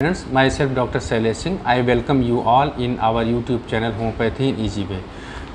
Friends, myself Dr. Shailesh Singh. I welcome you all in our YouTube channel homeopathy in easy way.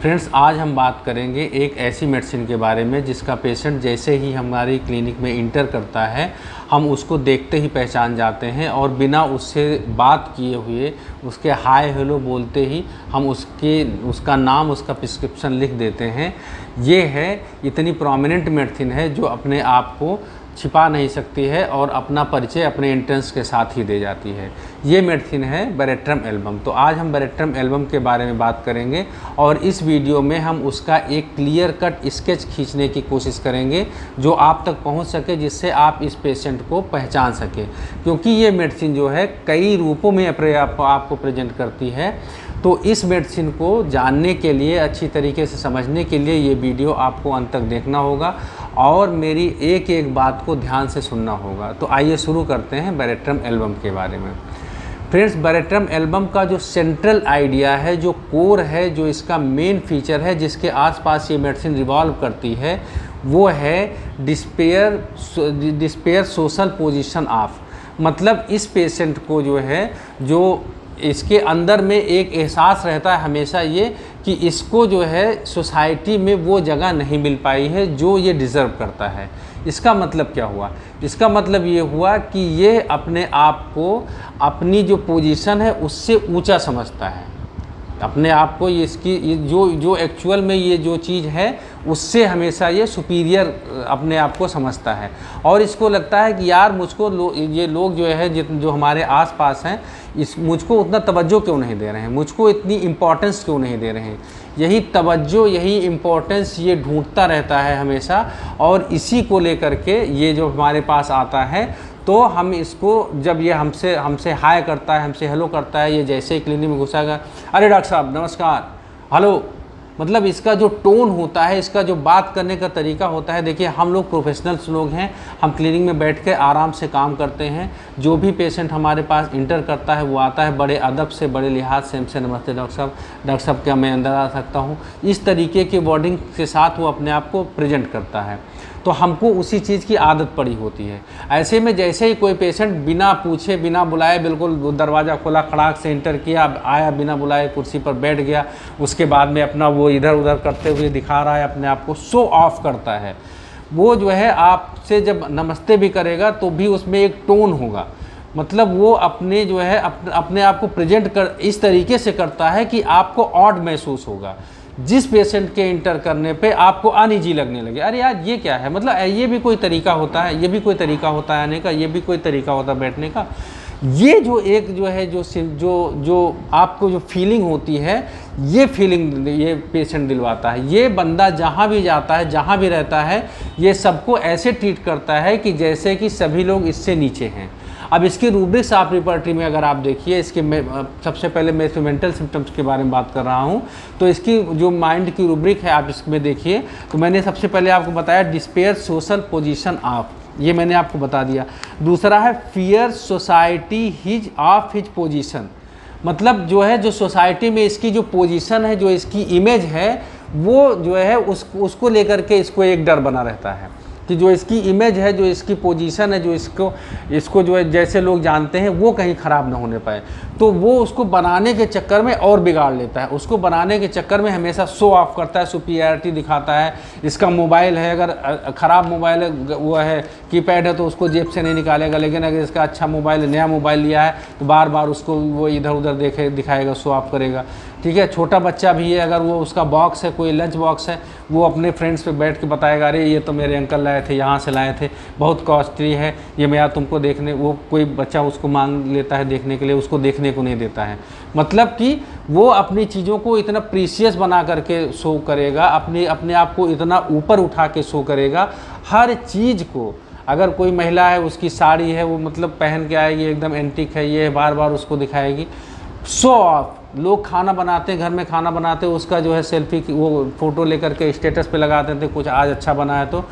Friends, आज हम बात करेंगे एक ऐसी मेडिसिन के बारे में जिसका पेशेंट जैसे ही हमारी क्लिनिक में इंटर करता है हम उसको देखते ही पहचान जाते हैं और बिना उससे बात किए हुए उसके हाय हेलो बोलते ही हम उसका नाम उसका प्रिस्क्रिप्शन लिख देते हैं। ये है इतनी प्रोमिनेंट मेडिसिन है जो अपने आप को छिपा नहीं सकती है और अपना परिचय अपने एंट्रेंस के साथ ही दे जाती है। ये मेडिसिन है बेरेट्रम एल्बम। तो आज हम बेरेट्रम एल्बम के बारे में बात करेंगे और इस वीडियो में हम उसका एक क्लियर कट स्केच खींचने की कोशिश करेंगे जो आप तक पहुंच सके, जिससे आप इस पेशेंट को पहचान सके, क्योंकि ये मेडिसिन जो है कई रूपों में आपको प्रेजेंट करती है। तो इस मेडिसिन को जानने के लिए, अच्छी तरीके से समझने के लिए ये वीडियो आपको अंत तक देखना होगा और मेरी एक एक बात को ध्यान से सुनना होगा। तो आइए शुरू करते हैं बेरेट्रम एल्बम के बारे में। फ्रेंड्स, बेरेट्रम एल्बम का जो सेंट्रल आइडिया है, जो कोर है, जो इसका मेन फीचर है, जिसके आसपास ये मेडिसिन रिवॉल्व करती है, वो है डिस्पेयर सोशल पोजीशन ऑफ। मतलब इस पेशेंट को जो है, जो इसके अंदर में एक एहसास रहता है हमेशा ये कि इसको जो है सोसाइटी में वो जगह नहीं मिल पाई है जो ये डिज़र्व करता है। इसका मतलब क्या हुआ? इसका मतलब ये हुआ कि ये अपने आप को, अपनी जो पोजीशन है उससे ऊंचा समझता है। अपने आप को ये जो एक्चुअल में ये जो चीज़ है उससे हमेशा ये सुपीरियर अपने आप को समझता है और इसको लगता है कि यार मुझको ये लोग जो है जो हमारे आसपास हैं मुझको उतना तवज्जो क्यों नहीं दे रहे हैं, मुझको इतनी इम्पोर्टेंस क्यों नहीं दे रहे हैं। यही तवज्जो, यही इम्पोर्टेंस ये ढूंढता रहता है हमेशा और इसी को लेकर के ये जो हमारे पास आता है तो हम इसको, जब ये हमसे हाय करता है, हमसे हेलो करता है, ये जैसे ही क्लिनिक में घुसाएगा, अरे डॉक्टर साहब नमस्कार, हेलो, मतलब इसका जो टोन होता है, इसका जो बात करने का तरीका होता है। देखिए, हम लोग प्रोफेशनल्स लोग हैं, हम क्लिनिक में बैठ के आराम से काम करते हैं। जो भी पेशेंट हमारे पास इंटर करता है वो आता है बड़े अदब से, बड़े लिहाज से हमसे, नमस्ते डॉक्टर साहब क्या मैं अंदर आ सकता हूँ, इस तरीके के वर्डिंग के साथ वो अपने आप को प्रेजेंट करता है। तो हमको उसी चीज़ की आदत पड़ी होती है। ऐसे में जैसे ही कोई पेशेंट बिना पूछे, बिना बुलाए, बिल्कुल दरवाज़ा खोला, खड़ाक से इंटर किया, आया, बिना बुलाए कुर्सी पर बैठ गया, उसके बाद में अपना वो इधर उधर करते हुए दिखा रहा है, अपने आप को शो ऑफ करता है। वो जो है आपसे जब नमस्ते भी करेगा तो भी उसमें एक टोन होगा। मतलब वो अपने जो है अपने आप को प्रेजेंट इस तरीके से करता है कि आपको ऑड महसूस होगा। जिस पेशेंट के इंटर करने पे आपको अनईजी लगने लगे, अरे यार ये क्या है, मतलब ये भी कोई तरीका होता है, ये भी कोई तरीका होता है आने का, ये भी कोई तरीका होता है बैठने का। ये जो एक जो है जो आपको जो फीलिंग होती है, ये फीलिंग ये पेशेंट दिलवाता है। ये बंदा जहाँ भी जाता है, जहाँ भी रहता है, ये सबको ऐसे ट्रीट करता है कि जैसे कि सभी लोग इससे नीचे हैं। अब इसकी रूब्रिक्स आप रिपर्टरी में अगर आप देखिए, इसके सबसे पहले मैं मेंटल सिम्टम्स के बारे में बात कर रहा हूँ, तो इसकी जो माइंड की रूब्रिक है आप इसमें देखिए। तो मैंने सबसे पहले आपको बताया डिस्पेयर सोशल पोजीशन ऑफ, ये मैंने आपको बता दिया। दूसरा है fear society his of his position. मतलब जो है, जो सोसाइटी में इसकी जो पोजीशन है, जो इसकी इमेज है, वो जो है उसको लेकर के इसको एक डर बना रहता है कि जो इसकी इमेज है, जो इसकी पोजीशन है, जो इसको जो है जैसे लोग जानते हैं वो कहीं ख़राब ना होने पाए। तो वो उसको बनाने के चक्कर में और बिगाड़ लेता है, उसको बनाने के चक्कर में हमेशा शो ऑफ करता है, सुपीरियरिटी दिखाता है। इसका मोबाइल है, अगर ख़राब मोबाइल है, वो है कीपैड है, तो उसको जेब से नहीं निकालेगा। लेकिन अगर इसका अच्छा मोबाइल, नया मोबाइल लिया है, तो बार बार उसको वो इधर उधर दिखाएगा, शो ऑफ करेगा। ठीक है, छोटा बच्चा भी है, अगर वो उसका बॉक्स है, कोई लंच बॉक्स है, वो अपने फ्रेंड्स पे बैठ के बताएगा, अरे ये तो मेरे अंकल लाए थे, यहाँ से लाए थे, बहुत कॉस्टली है, ये मैं तुमको देखने, वो कोई बच्चा उसको मांग लेता है देखने के लिए, उसको देखने को नहीं देता है। मतलब कि वो अपनी चीज़ों को इतना प्रीशियस बना करके शो करेगा, अपने आप को इतना ऊपर उठा के शो करेगा हर चीज़ को। अगर कोई महिला है, उसकी साड़ी है, वो मतलब पहन के आएगी, एकदम एंटीक है, ये बार बार उसको दिखाएगी, शो ऑफ। लोग खाना बनाते हैं, घर में खाना बनाते हैं, उसका जो है सेल्फी की वो फ़ोटो लेकर के स्टेटस पे लगा देते हैं, कुछ आज अच्छा बना है तो।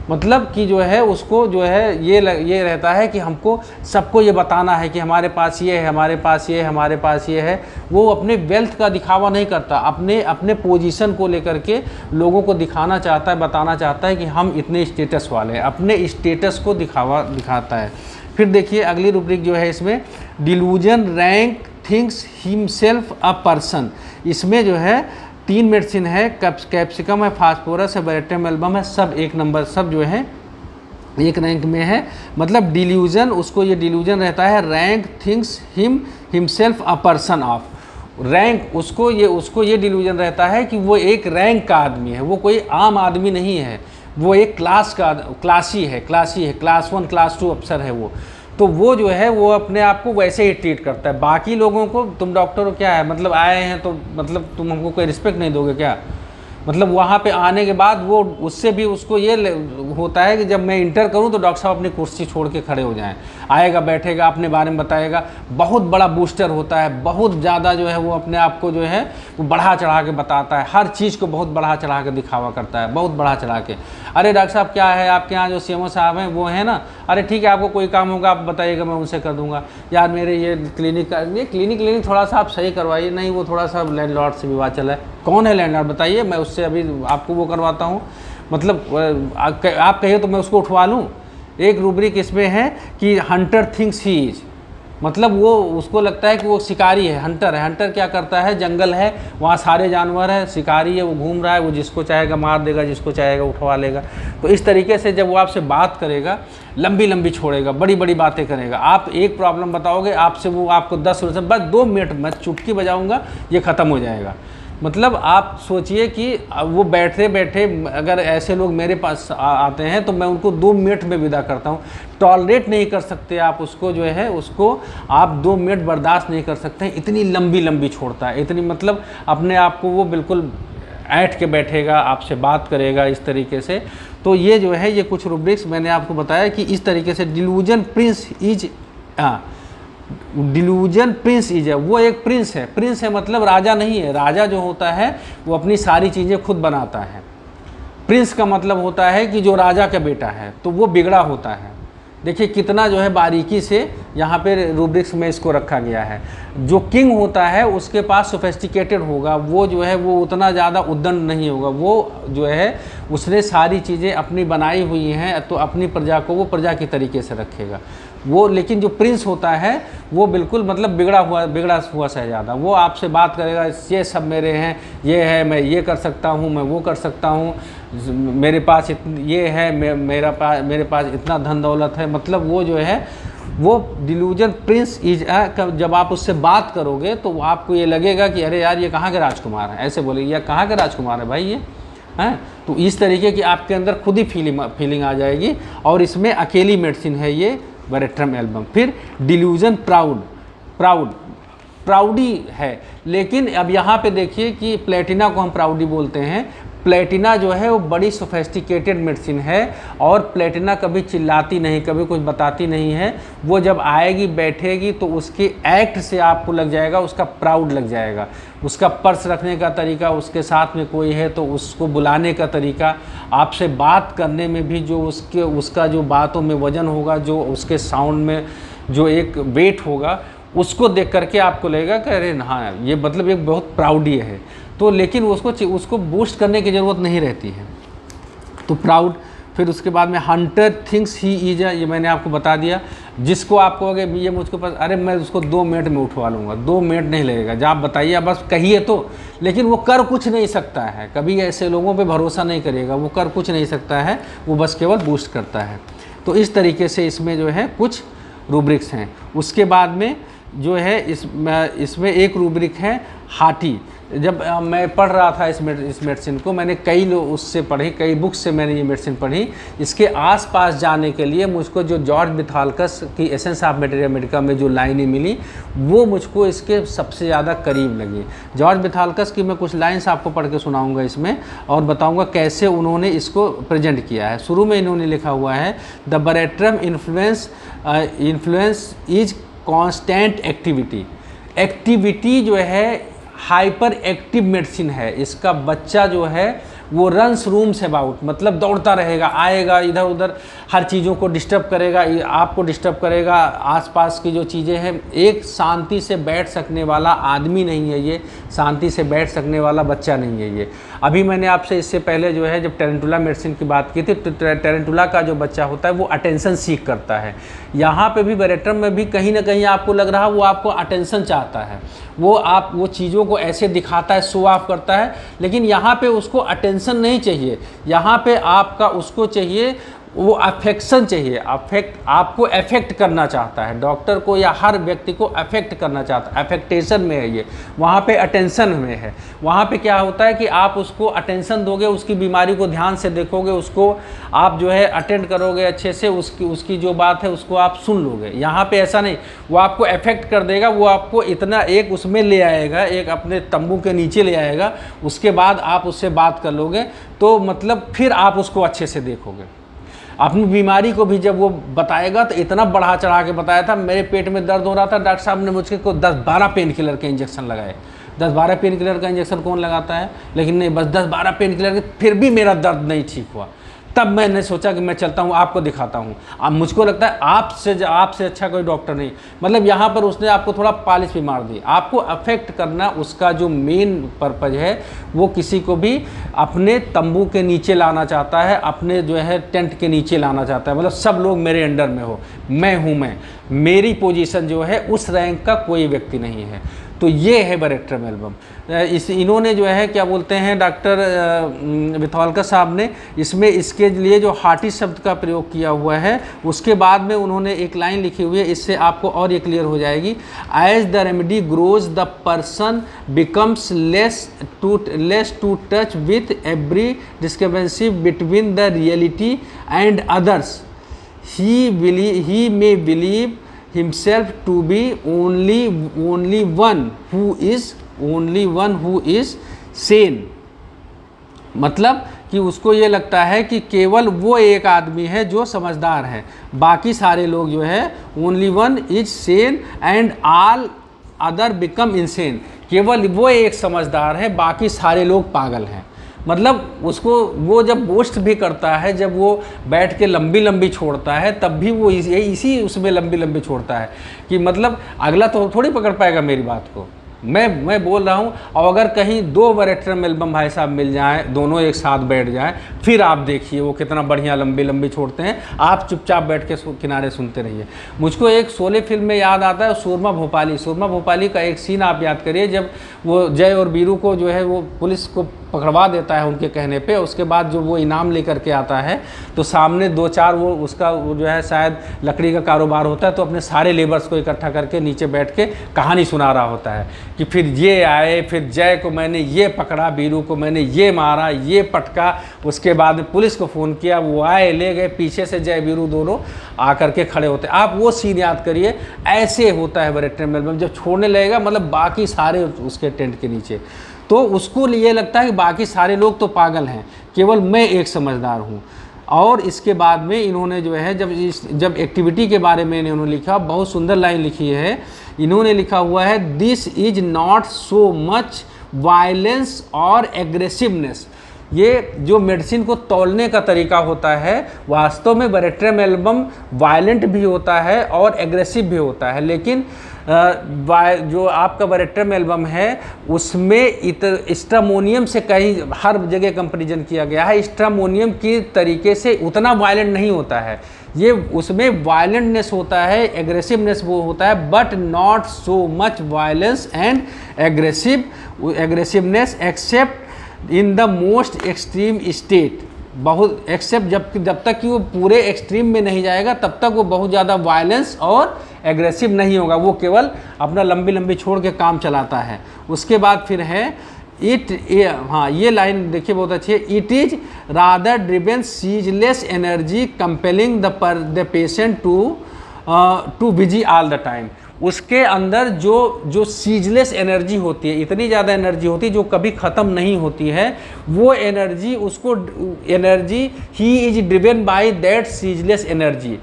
मतलब कि जो है उसको जो है ये रहता है कि हमको सबको ये बताना है कि हमारे पास ये है, हमारे पास ये है, हमारे पास ये है। वो अपने वेल्थ का दिखावा नहीं करता, अपने पोजीशन को लेकर के लोगों को दिखाना चाहता है, बताना चाहता है कि हम इतने स्टेटस वाले हैं, अपने स्टेटस को दिखाता है। फिर देखिए अगली रूब्रिक जो है इसमें delusion rank thinks himself a person. इसमें जो है 3 मेडिसिन है, कैप्सिकम है, फास्फोरस है, बेरेट्रम एल्बम है, सब 1 नंबर, सब जो है 1 रैंक में है। मतलब डिल्यूजन, उसको ये डिल्यूजन रहता है rank thinks himself a person of. Rank उसको ये डिल्यूजन रहता है कि वो एक रैंक का आदमी है, वो कोई आम आदमी नहीं है, वो एक क्लासी है, क्लास 1 क्लास 2 अफसर है वो। तो वो जो है वो अपने आप को वैसे ही ट्रीट करता है। बाकी लोगों को तुम डॉक्टर हो क्या है, मतलब आए हैं तो मतलब तुम हमको कोई रिस्पेक्ट नहीं दोगे क्या? मतलब वहाँ पे आने के बाद वो उससे भी उसको ये होता है कि जब मैं इंटर करूँ तो डॉक्टर साहब अपनी कुर्सी छोड़ के खड़े हो जाएं, आएगा बैठेगा अपने बारे में बताएगा। बहुत बड़ा बूस्टर होता है, बहुत ज़्यादा जो है वो अपने आप को जो है वो बढ़ा चढ़ा के बताता है, हर चीज़ को बहुत बढ़ा चढ़ा के दिखावा करता है, बहुत बढ़ा चढ़ा के। अरे डॉक्टर साहब क्या है आपके यहाँ जो CMO साहब हैं वो है ना, अरे ठीक है आपको कोई काम होगा आप बताइएगा मैं उनसे कर दूँगा। यार मेरे ये क्लिनिक थोड़ा सा आप सही करवाइए। नहीं वो थोड़ा सा लैंडलॉर्ड से विवाद चला है। कौन है लैंडलॉर्ड बताइए, मैं उससे अभी आपको वो करवाता हूँ। मतलब आप कहिए तो मैं उसको उठवा लूँ। एक रूब्रिक इसमें है कि हंटर थिंक्स ही इज, मतलब वो उसको लगता है कि वो शिकारी है, हंटर है। हंटर क्या करता है, जंगल है वहाँ सारे जानवर है, शिकारी है, वो घूम रहा है, वो जिसको चाहेगा मार देगा, जिसको चाहेगा उठवा लेगा। तो इस तरीके से जब वो आपसे बात करेगा, लंबी लंबी छोड़ेगा, बड़ी बड़ी बातें करेगा। आप एक प्रॉब्लम बताओगे, आपसे वो आपको 10 सोल्यूशन, बस 2 मिनट मैं चुटकी बजाऊँगा ये ख़त्म हो जाएगा। मतलब आप सोचिए कि वो बैठे बैठे अगर ऐसे लोग मेरे पास आते हैं तो मैं उनको 2 मिनट में विदा करता हूँ। टॉलरेट नहीं कर सकते आप उसको, जो है उसको आप 2 मिनट बर्दाश्त नहीं कर सकते हैं, इतनी लंबी लंबी छोड़ता है, इतनी मतलब अपने आप को वो बिल्कुल ऐंठ के बैठेगा, आपसे बात करेगा इस तरीके से। तो ये जो है ये कुछ रूब्रिक्स मैंने आपको बताया कि इस तरीके से delusion Prince is, delusion Prince is है, वो एक प्रिंस है मतलब राजा नहीं है। राजा जो होता है वो अपनी सारी चीज़ें खुद बनाता है। प्रिंस का मतलब होता है कि जो राजा का बेटा है, तो वो बिगड़ा होता है। देखिए कितना जो है बारीकी से यहाँ पे रूब्रिक्स में इसको रखा गया है। जो किंग होता है उसके पास सोफिस्टिकेटेड होगा, वो जो है वो उतना ज़्यादा उद्दंड नहीं होगा, वो जो है उसने सारी चीज़ें अपनी बनाई हुई हैं, तो अपनी प्रजा को वो प्रजा की तरीके से रखेगा वो। लेकिन जो प्रिंस होता है वो बिल्कुल मतलब बिगड़ा हुआ शहजादा, वो आपसे बात करेगा, ये सब मेरे हैं, ये है, मैं ये कर सकता हूँ, मैं वो कर सकता हूँ, मेरे पास ये है, मेरे पास इतना धन दौलत है। मतलब वो जो है वो डिल्यूजन प्रिंस इज, जब आप उससे बात करोगे तो आपको ये लगेगा कि अरे यार ये कहाँ के राजकुमार हैं, ऐसे बोलेगी, या कहाँ के राजकुमार है भाई ये हैं। तो इस तरीके की आपके अंदर खुद ही फीलिंग आ जाएगी। और इसमें अकेली मेडिसिन है ये बेरेट्रम एल्बम। फिर डिल्यूजन प्राउडी है, लेकिन अब यहाँ पे देखिए कि प्लेटिना को हम प्राउडी बोलते हैं। प्लेटिना जो है वो बड़ी सोफिस्टिकेटेड मेडिसिन है, और प्लेटिना कभी चिल्लाती नहीं, कभी कुछ बताती नहीं है। वो जब आएगी बैठेगी तो उसके एक्ट से आपको लग जाएगा, उसका प्राउड लग जाएगा, उसका पर्स रखने का तरीका, उसके साथ में कोई है तो उसको बुलाने का तरीका, आपसे बात करने में भी जो उसका जो बातों में वजन होगा, जो उसके साउंड में जो एक वेट होगा, उसको देख करके आपको लगेगा कि अरे हाँ ये मतलब एक बहुत प्राउडी है। तो लेकिन उसको बूस्ट करने की ज़रूरत नहीं रहती है। तो प्राउड, फिर उसके बाद में हंटर थिंक्स ही इज, ये मैंने आपको बता दिया। जिसको आप कहोगे ये मुझको पास, अरे मैं उसको 2 मिनट में उठवा लूँगा, 2 मिनट नहीं लगेगा, जब आप बताइए बस कहिए तो। लेकिन वो कर कुछ नहीं सकता है, कभी ऐसे लोगों पे भरोसा नहीं करिएगा, वो कर कुछ नहीं सकता है, वो बस केवल बूस्ट करता है। तो इस तरीके से इसमें जो है कुछ रूब्रिक्स हैं। उसके बाद में जो है इसमें एक रूब्रिक है हार्टी। जब मैं पढ़ रहा था इस मेडिसिन को, मैंने कई लोग उससे पढ़ी, कई बुक्स से मैंने ये मेडिसिन पढ़ी। इसके आसपास जाने के लिए मुझको जो जॉर्ज विथाल्कस की एसेंस ऑफ मैटेरिया मेडिका में जो लाइनें मिली, वो मुझको इसके सबसे ज़्यादा करीब लगी। जॉर्ज विथाल्कस की मैं कुछ लाइन्स आपको पढ़ के सुनाऊंगा इसमें, और बताऊंगा कैसे उन्होंने इसको प्रेजेंट किया है। शुरू में इन्होंने लिखा हुआ है, द बेरेट्रम इन्फ्लुएंस इज कांस्टेंट एक्टिविटी जो है हाइपर एक्टिव मेडिसिन है। इसका बच्चा जो है वो रन्स रूम्स अबाउट, मतलब दौड़ता रहेगा, आएगा इधर उधर, हर चीज़ों को डिस्टर्ब करेगा, आपको डिस्टर्ब करेगा, आसपास की जो चीज़ें हैं। एक शांति से बैठ सकने वाला आदमी नहीं है ये, शांति से बैठ सकने वाला बच्चा नहीं है ये। अभी मैंने आपसे इससे पहले जो है जब टेरेंटुला मेडिसिन की बात की थी, तो टेरेंटुला का जो बच्चा होता है वो अटेंशन सीख करता है। यहाँ पे भी बैरेट्रम में भी कहीं ना कहीं आपको लग रहा है वो आपको अटेंशन चाहता है, वो चीज़ों को ऐसे दिखाता है, शो ऑफ करता है, लेकिन यहाँ पे उसको अटेंशन नहीं चाहिए, यहाँ पे आपका उसको चाहिए वो अफेक्शन चाहिए। आपको अफेक्ट करना चाहता है, डॉक्टर को या हर व्यक्ति को अफेक्ट करना चाहता है, अफेक्टेशन में है ये, वहाँ पे अटेंशन में है। वहाँ पे क्या होता है कि आप उसको अटेंशन दोगे, उसकी बीमारी को ध्यान से देखोगे, उसको आप जो है अटेंड करोगे अच्छे से, उसकी जो बात है उसको आप सुन लोगे। यहाँ पे ऐसा नहीं, वो आपको अफेक्ट कर देगा, वो आपको इतना एक उसमें ले आएगा, एक अपने तंबू के नीचे ले आएगा, उसके बाद आप उससे बात कर लोगे, तो मतलब फिर आप उसको अच्छे से देखोगे। अपनी बीमारी को भी जब वो बताएगा तो इतना बढ़ा चढ़ा के बताया था, मेरे पेट में दर्द हो रहा था, डॉक्टर साहब ने मुझे को 10-12 पेन किलर के इंजेक्शन लगाए। 10-12 पेन किलर का इंजेक्शन कौन लगाता है, लेकिन नहीं, बस 10-12 पेन किलर के, फिर भी मेरा दर्द नहीं ठीक हुआ। तब मैंने सोचा कि मैं चलता हूँ, आपको दिखाता हूँ। अब मुझको लगता है आपसे अच्छा कोई डॉक्टर नहीं। मतलब यहाँ पर उसने आपको थोड़ा पॉलिश भी मार दी। आपको अफेक्ट करना उसका जो मेन पर्पज है, वो किसी को भी अपने तंबू के नीचे लाना चाहता है, अपने जो है टेंट के नीचे लाना चाहता है। मतलब सब लोग मेरे अंडर में हो, मैं हूँ, मेरी पोजीशन जो है उस रैंक का कोई व्यक्ति नहीं है। तो ये है बैरेट्रम एल्बम। इन्होंने जो है क्या बोलते हैं, डॉक्टर विथौलकर साहब ने इसमें इसके लिए जो हार्टी शब्द का प्रयोग किया हुआ है, उसके बाद में उन्होंने एक लाइन लिखी हुई है, इससे आपको और ये क्लियर हो जाएगी। As the remedy grows the person becomes less to touch with every discrepancy between the reality and others. he may believe himself to be only one who is sane। मतलब कि उसको ये लगता है कि केवल वो एक आदमी है जो समझदार है, बाकी सारे लोग जो है only one is Sen and all other become insane. केवल वो एक समझदार है, बाकी सारे लोग पागल हैं। मतलब उसको वो जब बोस्ट भी करता है, जब वो बैठ के लंबी लंबी छोड़ता है, तब भी वो इसी उसमें लंबी लंबी छोड़ता है कि मतलब अगला तो थोड़ी पकड़ पाएगा मेरी बात को। मैं बोल रहा हूँ। और अगर कहीं 2 बैरेट्रम एल्बम भाई साहब मिल जाएं, दोनों एक साथ बैठ जाएं, फिर आप देखिए वो कितना बढ़िया लंबी लंबी छोड़ते हैं। आप चुपचाप बैठ के किनारे सुनते रहिए। मुझको एक शोले फिल्म में याद आता है, सुरमा भोपाली का एक सीन आप याद करिए, जब वो जय और बीरू को जो है वो पुलिस को पकड़वा देता है उनके कहने पे। उसके बाद जो वो इनाम लेकर के आता है, तो सामने 2-4 वो जो है शायद लकड़ी का कारोबार होता है, तो अपने सारे लेबर्स को इकट्ठा करके नीचे बैठ के कहानी सुना रहा होता है कि फिर ये आए, फिर जय को मैंने ये पकड़ा, बीरू को मैंने ये मारा, ये पटका। उसके बाद में पुलिस को फ़ोन किया, वो आए, ले गए, पीछे से जय बीरू दोनों आकर के खड़े होते। आप वो सीन याद करिए, ऐसे होता है बैरेट्रम एल्बम। जब छोड़ने लगेगा मतलब बाकी सारे उसके टेंट के नीचे, तो उसको ये लगता है कि बाकी सारे लोग तो पागल हैं, केवल मैं एक समझदार हूँ। और इसके बाद में इन्होंने जो है जब एक्टिविटी के बारे में इन्होंने लिखा, बहुत सुंदर लाइन लिखी है। इन्होंने लिखा हुआ है, this is not so much violence और एग्रेसिवनेस। ये जो मेडिसिन को तौलने का तरीका होता है, वास्तव में बैरेट्रम एल्बम वायलेंट भी होता है और एग्रेसिव भी होता है। लेकिन जो आपका बैरेट्रम एल्बम है उसमें स्ट्रामोनियम से कहीं हर जगह कंपैरिजन किया गया है। स्ट्रामोनियम की तरीके से उतना वायलेंट नहीं होता है, ये उसमें वायलेंटनेस होता है, एग्रेसिवनेस वो होता है, but not so much violence and aggressiveness accept in the most extreme state. बहुत एक्सेप्ट जब तक कि वो पूरे एक्सट्रीम में नहीं जाएगा, तब तक वो बहुत ज़्यादा वायलेंस और एग्रेसिव नहीं होगा। वो केवल अपना लंबी लंबी छोड़ के काम चलाता है। उसके बाद फिर है ये लाइन देखिए बहुत अच्छी है। It is rather driven ceaseless energy compelling the patient too busy all the time. उसके अंदर जो सीजलेस एनर्जी होती है, इतनी ज़्यादा एनर्जी होती है जो कभी ख़त्म नहीं होती है, वो energy he is driven by that ceaseless energy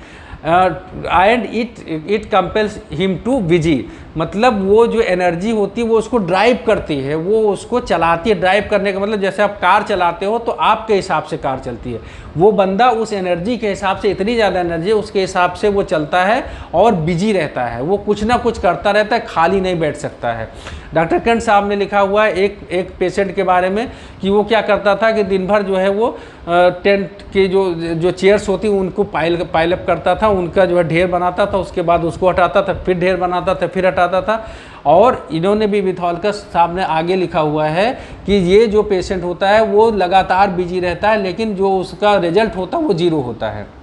and it compels him too busy. मतलब वो जो एनर्जी होती है वो उसको ड्राइव करती है, वो उसको चलाती है। ड्राइव करने का मतलब जैसे आप कार चलाते हो तो आपके हिसाब से कार चलती है, वो बंदा उस एनर्जी के हिसाब से, इतनी ज़्यादा एनर्जी उसके हिसाब से वो चलता है और बिजी रहता है, वो कुछ ना कुछ करता रहता है, खाली नहीं बैठ सकता है। डॉक्टर केंट साहब ने लिखा हुआ है एक पेशेंट के बारे में कि वो क्या करता था कि दिन भर जो है वो टेंट के जो चेयर्स होती उनको पाइलअप करता था, उनका जो है ढेर बनाता था, उसके बाद उसको हटाता था, फिर ढेर बनाता था, फिर हटाता था। और इन्होंने भी मिथॉलकस साहब ने आगे लिखा हुआ है कि ये जो पेशेंट होता है वो लगातार बिजी रहता है, लेकिन जो उसका रिजल्ट होता है वो जीरो होता है।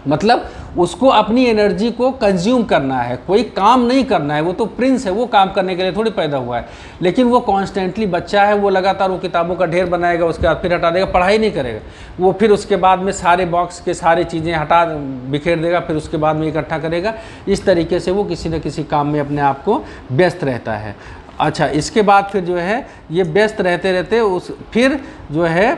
मतलब उसको अपनी एनर्जी को कंज्यूम करना है, कोई काम नहीं करना है। वो तो प्रिंस है, वो काम करने के लिए थोड़ी पैदा हुआ है, लेकिन वो कॉन्स्टेंटली बच्चा है, वो लगातार वो किताबों का ढेर बनाएगा, उसके बाद फिर हटा देगा, पढ़ाई नहीं करेगा। वो फिर उसके बाद में सारे बॉक्स के सारी चीज़ें हटा बिखेर देगा, फिर उसके बाद में इकट्ठा करेगा। इस तरीके से वो किसी न किसी काम में अपने आप को व्यस्त रहता है। अच्छा, इसके बाद फिर जो है ये व्यस्त रहते रहते फिर जो है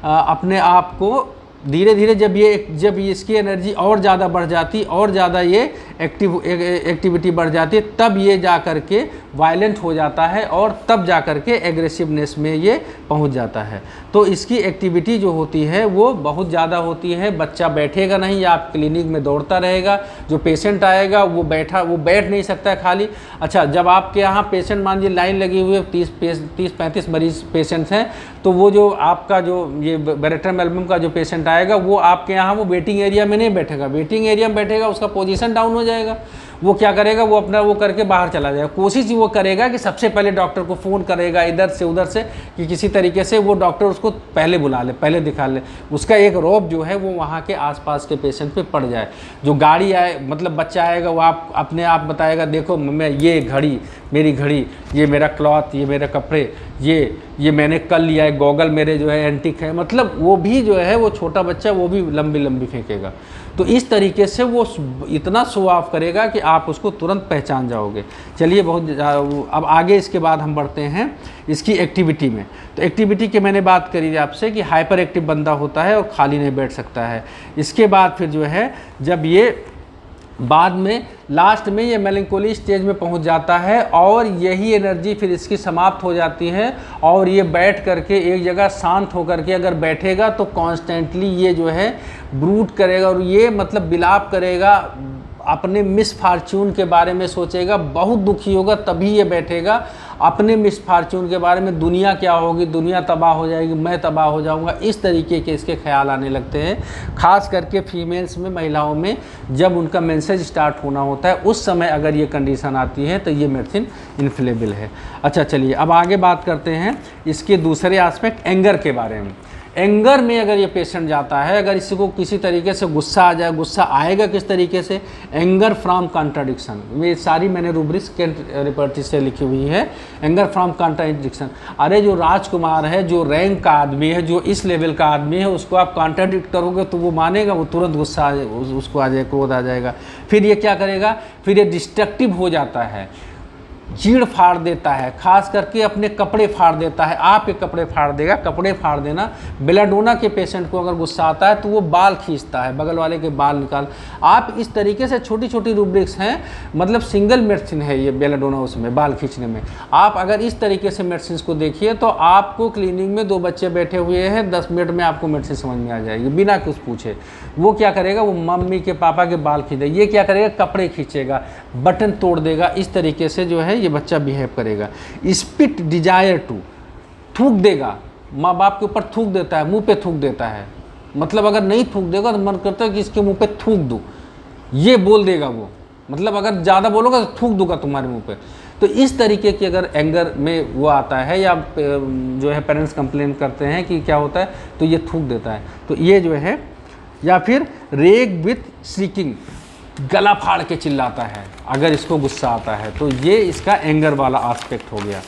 अपने आप को धीरे धीरे जब इसकी एनर्जी और ज़्यादा बढ़ जाती, और ज़्यादा ये एक्टिविटी बढ़ जाती है, तब ये जा कर के वायलेंट हो जाता है और तब जा कर के एग्रेसिवनेस में ये पहुंच जाता है। तो इसकी एक्टिविटी जो होती है वो बहुत ज़्यादा होती है। बच्चा बैठेगा नहीं या आप क्लिनिक में दौड़ता रहेगा, जो पेशेंट आएगा वो बैठ नहीं सकता है खाली। अच्छा, जब आपके यहाँ पेशेंट मान लीजिए लाइन लगी हुई है, 30-35 मरीज पेशेंट्स हैं, तो वो जो आपका जो ये बैरेट्रम मेलबम का जो पेशेंट आएगा वो आपके यहाँ वो वेटिंग एरिया में नहीं बैठेगा। वेटिंग एरिया में बैठेगा, उसका पोजीशन डाउन हो जाएगा। वो क्या करेगा, वो अपना वो करके बाहर चला जाएगा। कोशिश वो करेगा कि सबसे पहले डॉक्टर को फ़ोन करेगा इधर से उधर से कि किसी तरीके से वो डॉक्टर उसको पहले बुला ले, पहले दिखा ले। उसका एक रौब जो है वो वहाँ के आसपास के पेशेंट पे पड़ जाए। जो गाड़ी आए, मतलब बच्चा आएगा, वो आप अपने आप बताएगा, देखो मैं ये घड़ी, मेरी घड़ी, ये मेरा क्लॉथ, ये मेरे कपड़े, ये मैंने कल लिया है, गॉगल मेरे जो है एंटीक है। मतलब वो भी जो है वो छोटा बच्चा वो भी लंबी लंबी फेंकेगा। तो इस तरीके से वो इतना शो ऑफ करेगा कि आप उसको तुरंत पहचान जाओगे। चलिए, अब आगे इसके बाद हम बढ़ते हैं इसकी एक्टिविटी में। तो एक्टिविटी की मैंने बात करी आपसे कि हाइपर एक्टिव बंदा होता है और खाली नहीं बैठ सकता है। इसके बाद फिर जो है जब ये बाद में लास्ट में ये मेलंकोली स्टेज में पहुंच जाता है और यही एनर्जी फिर इसकी समाप्त हो जाती है और ये बैठ करके एक जगह शांत होकर के अगर बैठेगा तो कॉन्स्टेंटली ये जो है ब्रूट करेगा और ये मतलब विलाप करेगा, अपने मिसफॉर्च्यून के बारे में सोचेगा, बहुत दुखी होगा, तभी ये बैठेगा। अपने मिसफॉर्च्यून के बारे में, दुनिया क्या होगी, दुनिया तबाह हो जाएगी, मैं तबाह हो जाऊंगा, इस तरीके के इसके ख्याल आने लगते हैं। खास करके फीमेल्स में, महिलाओं में जब उनका मेंसेज स्टार्ट होना होता है उस समय अगर ये कंडीशन आती है तो ये मेडिसिन इनफ्लेबल है। अच्छा, चलिए अब आगे बात करते हैं इसके दूसरे एस्पेक्ट, एंगर के बारे में। एंगर में अगर ये पेशेंट जाता है, अगर इसको किसी तरीके से गुस्सा आ जाए, गुस्सा आएगा किस तरीके से, एंगर फ्रॉम कॉन्ट्राडिक्शन। ये सारी मैंने रूब्रिक्स के रिपर्टी से लिखी हुई है, एंगर फ्रॉम कॉन्ट्राडिक्शन। अरे जो राजकुमार है, जो रैंक का आदमी है, जो इस लेवल का आदमी है, उसको आप कॉन्ट्राडिक्ट करोगे तो वो मानेगा, वो तुरंत गुस्सा उसको आ जाएगा, क्रोध आ जाएगा। फिर ये क्या करेगा, फिर ये डिस्ट्रक्टिव हो जाता है, चीड़ फाड़ देता है, खास करके अपने कपड़े फाड़ देता है, आपके कपड़े फाड़ देगा। कपड़े फाड़ देना, बेलाडोना के पेशेंट को अगर गुस्सा आता है तो वो बाल खींचता है, बगल वाले के बाल निकाल। आप इस तरीके से छोटी छोटी रूब्रिक्स हैं, मतलब सिंगल मेडिसिन है ये बेलाडोना, उसमें बाल खींचने में। आप अगर इस तरीके से मेडिसिन को देखिए तो आपको क्लिनिक में 2 बच्चे बैठे हुए हैं, 10 मिनट में आपको मेडिसिन समझ में आ जाएगी बिना कुछ पूछे। वो क्या करेगा, वो मम्मी के पापा के बाल खींचेगा, ये क्या करेगा, कपड़े खींचेगा, बटन तोड़ देगा। इस तरीके से जो है ये बच्चा बिहेव करेगा। स्पिट डिजायर टू, थूक देगा, माँ बाप के ऊपर थूक देता है, मुंह पे थूक देता है। मतलब अगर नहीं थूक देगा तो मन करता है कि इसके मुंह पे थूक दूं, ये बोल देगा वो। मतलब अगर ज़्यादा बोलोगे तो थूक दूंगा तुम्हारे मुंह पे। तो इस तरीके की अगर एंगर में वो आता है या जो है पेरेंट्स कंप्लेन करते हैं कि क्या होता है, तो ये थूक देता है। तो ये जो है, या फिर रेग विथ श्रीकिंग, गला फाड़ के चिल्लाता है अगर इसको गुस्सा आता है। तो ये इसका एंगर वाला एस्पेक्ट हो गया।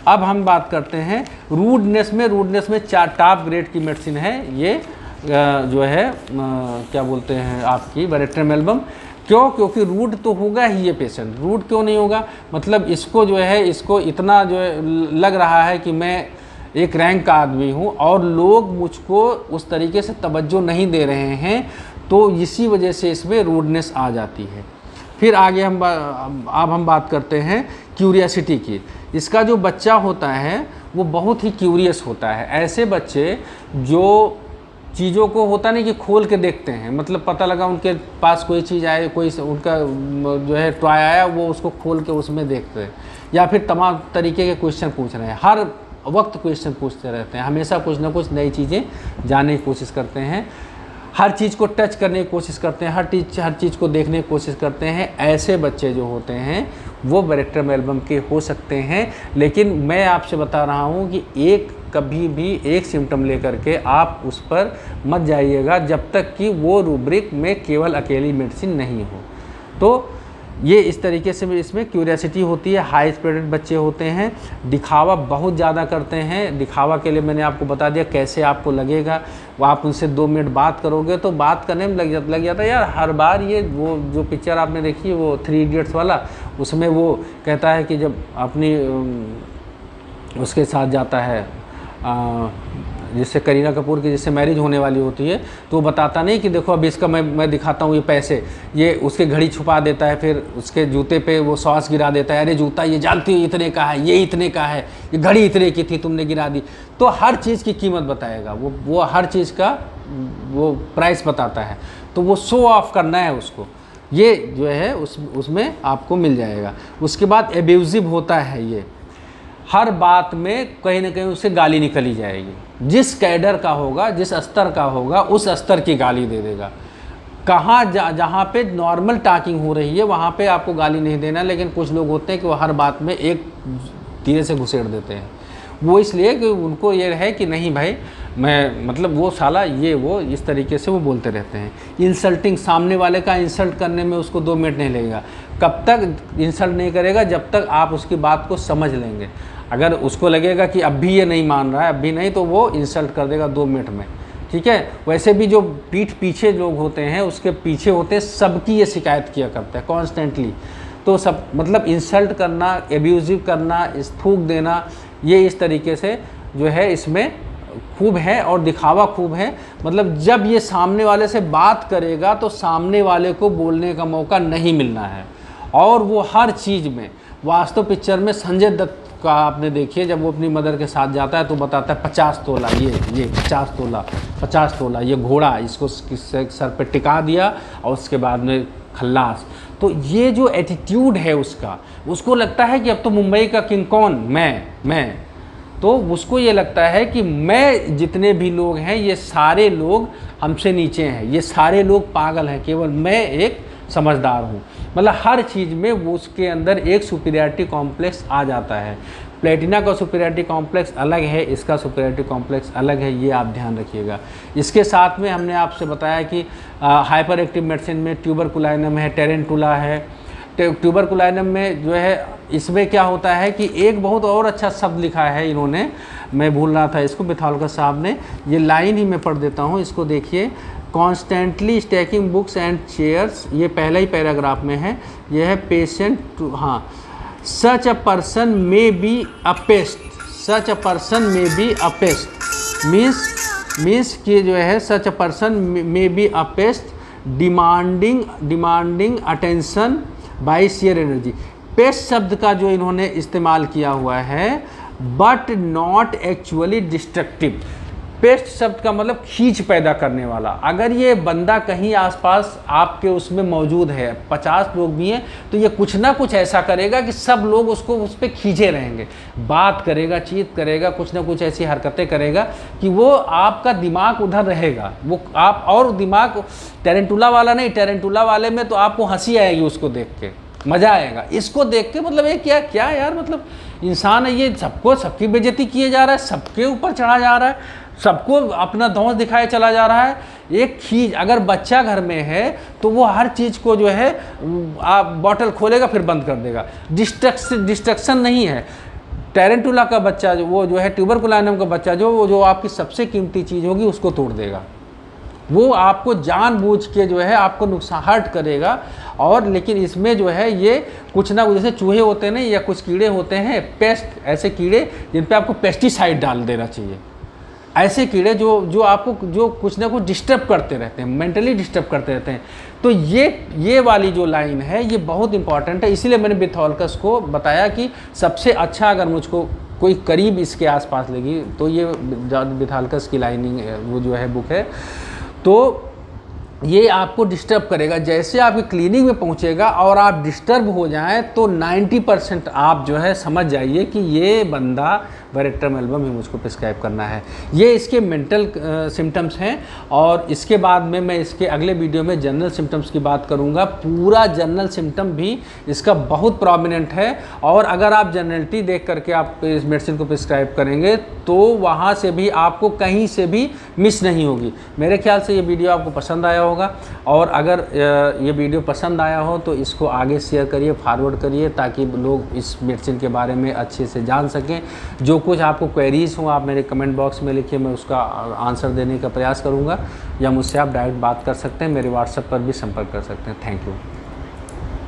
अब हम बात करते हैं रूडनेस में। रूडनेस में 4 टॉप ग्रेड की मेडिसिन है ये, जो है क्या बोलते हैं आपकी बैरेट्रम एल्बम। क्यों? क्योंकि रूड तो होगा ही ये पेशेंट। रूड क्यों नहीं होगा, मतलब इसको जो है, इसको इतना जो है लग रहा है कि मैं एक रैंक का आदमी हूँ और लोग मुझको उस तरीके से तवज्जो नहीं दे रहे हैं, तो इसी वजह से इसमें रूडनेस आ जाती है। फिर आगे अब हम बात करते हैं क्यूरियसिटी की। इसका जो बच्चा होता है वो बहुत ही क्यूरियस होता है। ऐसे बच्चे जो चीज़ों को होता नहीं कि खोल के देखते हैं, मतलब पता लगा उनके पास कोई चीज़ आए, कोई उनका जो है टॉय आया, वो उसको खोल के उसमें देखते हैं, या फिर तमाम तरीके के क्वेश्चन पूछ रहे हैं, हर वक्त क्वेश्चन पूछते रहते हैं, हमेशा कुछ ना कुछ नई चीज़ें जानने की कोशिश करते हैं, हर चीज़ को टच करने की कोशिश करते हैं, हर चीज़ को देखने की कोशिश करते हैं। ऐसे बच्चे जो होते हैं वो बैरेक्टर मेलबम के हो सकते हैं। लेकिन मैं आपसे बता रहा हूँ कि कभी भी एक सिम्टम लेकर के आप उस पर मत जाइएगा जब तक कि वो रूब्रिक में केवल अकेली मेडिसिन नहीं हो। तो ये इस तरीके से इसमें क्यूरियोसिटी होती है। हाई स्पिरिटेड बच्चे होते हैं, दिखावा बहुत ज़्यादा करते हैं। दिखावा के लिए मैंने आपको बता दिया कैसे आपको लगेगा। वो आप उनसे 2 मिनट बात करोगे तो बात करने में लग जाता है। यार हर बार ये वो जो पिक्चर आपने देखी है वो 3 इडियट्स वाला, उसमें वो कहता है कि जब अपनी उसके साथ जाता है जिससे करीना कपूर की जिससे मैरिज होने वाली होती है, तो वो बताता नहीं कि देखो अभी इसका मैं दिखाता हूँ ये पैसे, ये उसके घड़ी छुपा देता है, फिर उसके जूते पे वो सॉस गिरा देता है, अरे जूता ये जानती हो इतने का है, ये इतने का है, ये घड़ी इतने की थी तुमने गिरा दी। तो हर चीज़ की कीमत बताएगा वो हर चीज़ का वो प्राइस बताता है। तो वो शो ऑफ करना है उसको, ये जो है उसमें आपको मिल जाएगा। उसके बाद एब्यूजिव होता है, ये हर बात में कहीं ना कहीं उससे गाली निकली जाएगी। जिस कैडर का होगा, जिस स्तर का होगा, उस स्तर की गाली दे देगा। कहाँ जहाँ पे नॉर्मल टॉकिंग हो रही है वहाँ पे आपको गाली नहीं देना, लेकिन कुछ लोग होते हैं कि वो हर बात में एक तीरे से घुसेड़ देते हैं। वो इसलिए कि उनको ये है कि नहीं भाई मैं मतलब वो साला ये वो इस तरीके से वो बोलते रहते हैं। इंसल्टिंग, सामने वाले का इंसल्ट करने में उसको 2 मिनट नहीं लगेगा। कब तक इंसल्ट नहीं करेगा? जब तक आप उसकी बात को समझ लेंगे। अगर उसको लगेगा कि अब भी ये नहीं मान रहा है, अब भी नहीं, तो वो इंसल्ट कर देगा 2 मिनट में, ठीक है। वैसे भी जो पीठ पीछे लोग होते हैं उसके पीछे होते हैं, सबकी ये शिकायत किया करते हैं कॉन्स्टेंटली। तो सब मतलब इंसल्ट करना, एब्यूजिव करना, थूक देना, ये इस तरीके से जो है इसमें खूब है और दिखावा खूब है। मतलब जब ये सामने वाले से बात करेगा तो सामने वाले को बोलने का मौका नहीं मिलना है। और वो हर चीज़ में, वास्तव पिक्चर में संजय दत्त का आपने देखिए, जब वो अपनी मदर के साथ जाता है तो बताता है 50 तोला ये 50 तोला ये घोड़ा, इसको सर पे टिका दिया और उसके बाद में खल्लास। तो ये जो एटीट्यूड है उसका, उसको लगता है कि अब तो मुंबई का किंग कौन, मैं तो उसको ये लगता है कि मैं, जितने भी लोग हैं ये सारे लोग हमसे नीचे हैं, ये सारे लोग पागल हैं, केवल मैं एक समझदार हूँ। मतलब हर चीज़ में वो उसके अंदर एक सुपीरियरिटी कॉम्प्लेक्स आ जाता है। प्लेटिना का सुपीरियरिटी कॉम्प्लेक्स अलग है, इसका सुपीरियरिटी कॉम्प्लेक्स अलग है, ये आप ध्यान रखिएगा। इसके साथ में हमने आपसे बताया कि हाइपर एक्टिव मेडिसिन में ट्यूबरकुलाइनम है, टेरेंटुला है। ट्यूबरकुलाइनम में जो है इसमें क्या होता है कि एक बहुत और अच्छा शब्द लिखा है इन्होंने, मैं भूल रहा था इसको, बिथालकर साहब ने, ये लाइन ही मैं पढ़ देता हूँ, इसको देखिए। Constantly stacking books and chairs, ये पहला ही पैराग्राफ में है, यह है पेशेंट टू, हाँ, such a person may be a pest, such a person may be a pest means कि जो है such a person may be a pest demanding attention by sheer energy. Pest शब्द का जो इन्होंने इस्तेमाल किया हुआ है, but not actually destructive. Pest शब्द का मतलब खींच पैदा करने वाला। अगर ये बंदा कहीं आसपास आपके उसमें मौजूद है, 50 लोग भी हैं, तो ये कुछ ना कुछ ऐसा करेगा कि सब लोग उसको उस पर खींचे रहेंगे, बात करेगा, चीत करेगा, कुछ ना कुछ ऐसी हरकतें करेगा कि वो आपका दिमाग उधर रहेगा। वो आप और दिमाग टेरेंटुला वाला नहीं, टेरेंटुला वाले में तो आपको हंसी आएगी उसको देख के, मज़ा आएगा। इसको देख के मतलब ये क्या यार, मतलब इंसान है ये, सबकी बेइज्जती किए जा रहा है, सबके ऊपर चढ़ा जा रहा है, सबको अपना धौंस दिखाए चला जा रहा है। एक खींच, अगर बच्चा घर में है तो वो हर चीज़ को जो है आप बॉटल खोलेगा फिर बंद कर देगा, डिस्ट्रक्शन नहीं है। टेरेंटुला का बच्चा वो जो है, ट्यूबरकुलाइनम का बच्चा जो आपकी सबसे कीमती चीज़ होगी उसको तोड़ देगा। वो आपको जानबूझ के जो है आपको नुकसान हर्ट करेगा। और लेकिन इसमें जो है ये कुछ ना कुछ, जैसे चूहे होते हैं या कुछ कीड़े होते हैं, पेस्ट, ऐसे कीड़े जिन पे आपको पेस्टिसाइड डाल देना चाहिए, ऐसे कीड़े जो आपको जो कुछ ना कुछ डिस्टर्ब करते रहते हैं, मेंटली डिस्टर्ब करते रहते हैं। तो ये वाली जो लाइन है ये बहुत इंपॉर्टेंट है, इसीलिए मैंने बिथॉल्कस को बताया कि सबसे अच्छा अगर मुझको कोई करीब इसके आसपास लगी तो ये बिथॉल्कस की लाइनिंग वो जो है बुक है। तो ये आपको डिस्टर्ब करेगा, जैसे आपकी क्लिनिक में पहुंचेगा और आप डिस्टर्ब हो जाएं तो 90% आप जो है समझ जाइए कि ये बंदा वेरेक्टम एल्बम ही मुझको प्रिस्क्राइब करना है। ये इसके मेंटल सिम्टम्स हैं, और इसके बाद में मैं इसके अगले वीडियो में जनरल सिम्टम्स की बात करूंगा। पूरा जनरल सिम्टम भी इसका बहुत प्रोमिनेंट है, और अगर आप जनरलिटी देख करके आप इस मेडिसिन को प्रिस्क्राइब करेंगे तो वहाँ से भी आपको कहीं से भी मिस नहीं होगी। मेरे ख्याल से ये वीडियो आपको पसंद आया होगा, और अगर ये वीडियो पसंद आया हो तो इसको आगे शेयर करिए, फॉरवर्ड करिए, ताकि लोग इस मेडिसिन के बारे में अच्छे से जान सकें। जो कुछ आपको क्वेरीज हो आप मेरे कमेंट बॉक्स में लिखिए, मैं उसका आंसर देने का प्रयास करूंगा, या मुझसे आप डायरेक्ट बात कर सकते हैं, मेरे व्हाट्सएप पर भी संपर्क कर सकते हैं। Thank you.